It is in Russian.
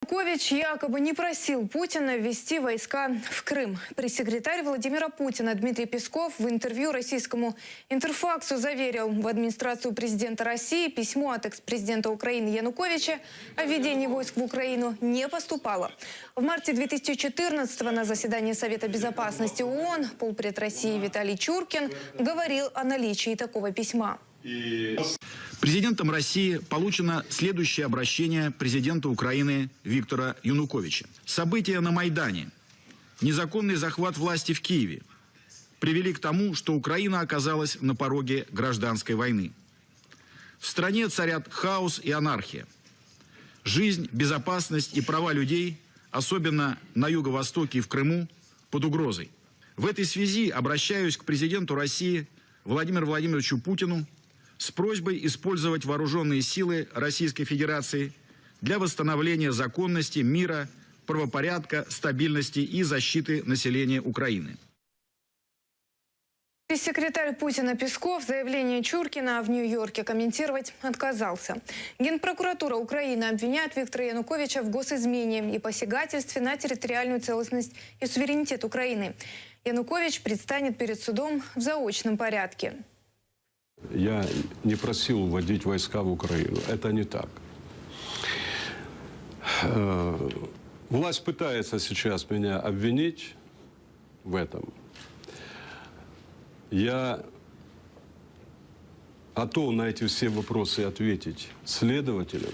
Янукович якобы не просил Путина ввести войска в Крым. Пресс-секретарь Владимира Путина Дмитрий Песков в интервью российскому Интерфаксу заверил, в администрацию президента России письмо от экс-президента Украины Януковича о введении войск в Украину не поступало. В марте 2014-го на заседании Совета безопасности ООН полпред России Виталий Чуркин говорил о наличии такого письма. Президентом России получено следующее обращение президента Украины Виктора Януковича. События на Майдане, незаконный захват власти в Киеве привели к тому, что Украина оказалась на пороге гражданской войны. В стране царят хаос и анархия. Жизнь, безопасность и права людей, особенно на Юго-Востоке и в Крыму, под угрозой. В этой связи обращаюсь к президенту России Владимиру Владимировичу Путину с просьбой использовать вооруженные силы Российской Федерации для восстановления законности, мира, правопорядка, стабильности и защиты населения Украины. Пресс-секретарь Путина Песков заявление Чуркина в Нью-Йорке комментировать отказался. Генпрокуратура Украины обвиняет Виктора Януковича в госизмене и посягательстве на территориальную целостность и суверенитет Украины. Янукович предстанет перед судом в заочном порядке. Я не просил вводить войска в Украину. Это не так. Власть пытается сейчас меня обвинить в этом. Я готов на эти все вопросы ответить следователям.